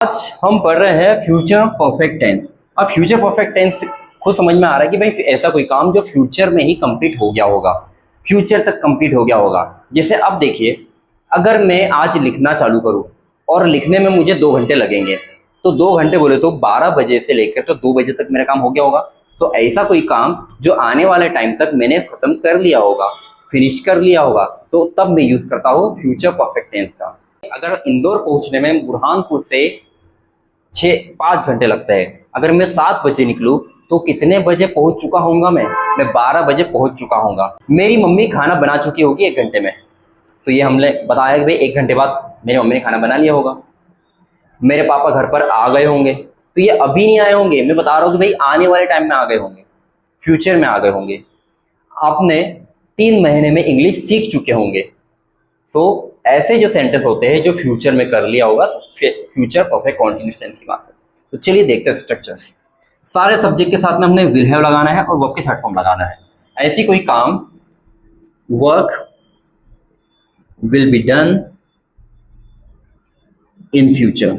आज हम पढ़ रहे हैं फ्यूचर परफेक्ट टेंस। अब फ्यूचर परफेक्ट टेंस खुद समझ में आ रहा है कि भाई ऐसा कोई काम जो फ्यूचर में ही कंप्लीट हो गया होगा, फ्यूचर तक कंप्लीट हो गया होगा। जैसे अब देखिए, अगर मैं आज लिखना चालू करूं और लिखने में मुझे 2 घंटे लगेंगे, तो 2 घंटे बोले तो 12 बजे से लेकर तो 2 बजे तक मेरा काम हो गया होगा। तो ऐसा कोई काम जो आने वाले टाइम तक मैंने खत्म कर लिया होगा, फिनिश कर लिया होगा, तो तब मैं यूज करता हूँ फ्यूचर परफेक्ट टेंस का। अगर इंदौर पहुंचने में बुरहानपुर से 5 घंटे लगता है, अगर मैं 7 बजे निकलूं तो कितने बजे पहुंच चुका होऊंगा? मैं 12 बजे पहुंच चुका होऊंगा। मेरी मम्मी खाना बना चुकी होगी 1 घंटे में, तो ये हमने बताया कि भाई 1 घंटे बाद मेरी मम्मी ने खाना बना लिया होगा। मेरे पापा घर पर आ गए होंगे, तो ये अभी नहीं आए होंगे, मैं बता रहा हूँ कि भाई आने वाले टाइम में आ गए होंगे, फ्यूचर में आ गए होंगे। आपने 3 महीने में इंग्लिश सीख चुके होंगे। सो ऐसे जो सेंटेंस होते हैं जो फ्यूचर में कर लिया होगा, फ्यूचर परफेक्ट कंटीन्यूअस टेंस की बात है। तो चलिए देखते हैं स्ट्रक्चर्स। सारे सब्जेक्ट के साथ में हमने विल हैव लगाना है और वर्ब के थर्ड फॉर्म लगाना है। ऐसी कोई काम, work will be done in future,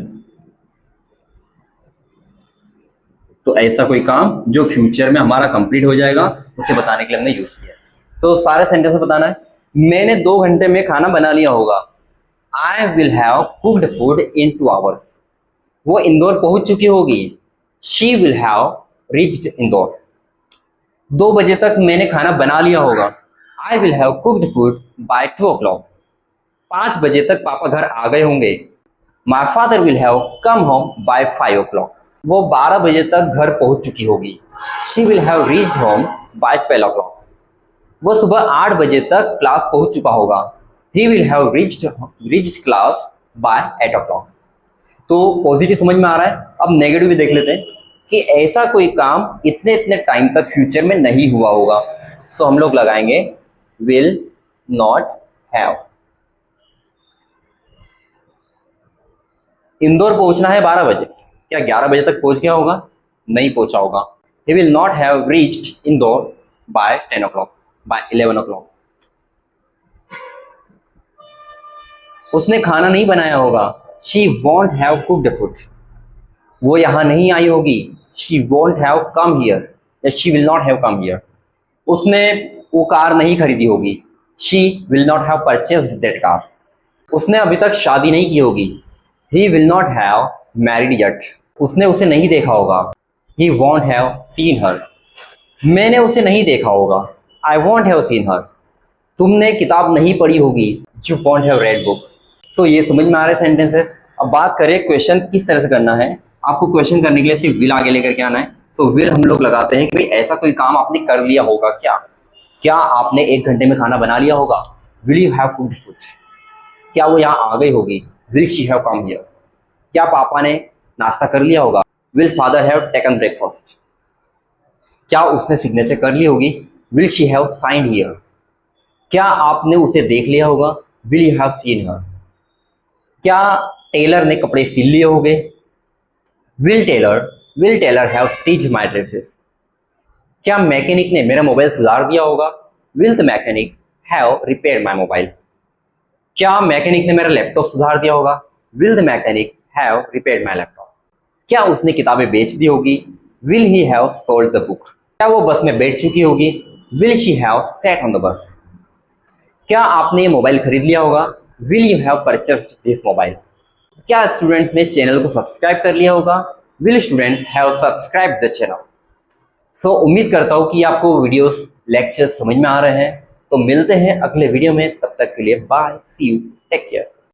तो ऐसा कोई काम जो फ्यूचर में हमारा कंप्लीट हो जाएगा, उसे बताने के लिए हमने यूज किया। तो सारे सेंटेंस में बताना है। मैंने 2 घंटे में खाना बना लिया होगा। I will have cooked food in 2 hours. वो इंदौर पहुंच चुकी होगी। She will have reached Indore. 2 बजे तक मैंने खाना बना लिया होगा। I will have cooked food by 2 o'clock। 5 बजे तक पापा घर आ गए होंगे। My father will have come home by 5 o'clock। वो 12 बजे तक घर पहुंच चुकी होगी। She will have reached home by 12 o'clock। वो सुबह 8 बजे तक क्लास पहुंच चुका होगा। He will have reached class by 8 o'clock। तो पॉजिटिव समझ में आ रहा है। अब नेगेटिव भी देख लेते हैं कि ऐसा कोई काम इतने इतने टाइम तक फ्यूचर में नहीं हुआ होगा। तो हम लोग लगाएंगे विल नॉट हैव। इंदौर पहुंचना है 12 बजे, क्या 11 बजे तक पहुंच गया होगा? नहीं पहुंचा होगा। He will not have reached Indore by 10 o'clock, by 11 o'clock। उसने खाना नहीं बनाया होगा। She won't have cooked food. वो यहाँ नहीं आई होगी। She won't have come here, या she will not have come here. उसने वो कार नहीं खरीदी होगी। She will not have purchased that car. उसने अभी तक शादी नहीं की होगी। He will not have married yet. उसने उसे नहीं देखा होगा। He won't have seen her. मैंने उसे नहीं देखा होगा। I won't have seen her. तुमने किताब नहीं पढ़ी होगी। You won't have read book. So ये समझ में आ रहे सेंटेंसेस। अब बात करें क्वेश्चन किस तरह से करना है। आपको क्वेश्चन करने के लिए सिर्फ विल आगे लेकर के आना है। तो विल हम लोग लगाते हैं कि भाई ऐसा कोई काम आपने कर लिया होगा क्या? क्या आपने 1 घंटे में खाना बना लिया होगा? Will you have cooked food? क्या वो यहाँ आ गई होगी? Will she have come here? क्या पापा ने नाश्ता कर लिया होगा? Will father have taken breakfast? क्या उसने सिग्नेचर कर ली होगी? Will she have signed here? क्या आपने उसे देख लिया होगा? Will you have seen her? क्या टेलर ने कपड़े सिल लिए होंगे? Will tailor have stitched my dresses? क्या मैकेनिक ने मेरा मोबाइल सुधार दिया होगा? Will the mechanic have repair my mobile? क्या मैकेनिक ने मेरा लैपटॉप सुधार दिया होगा? Will the mechanic have repair my laptop? क्या उसने किताबें बेच दी होगी? Will he have sold the book? क्या वो बस में बैठ चुकी होगी? Will she have sat on the bus? क्या आपने ये मोबाइल खरीद लिया होगा? Will you have purchased this mobile? क्या स्टूडेंट्स ने चैनल को सब्सक्राइब कर लिया होगा? Will students have subscribe the channel? So उम्मीद करता हूँ कि आपको वीडियोस लेक्चर्स समझ में आ रहे हैं। तो मिलते हैं अगले वीडियो में, तब तक के लिए bye, see you, take care.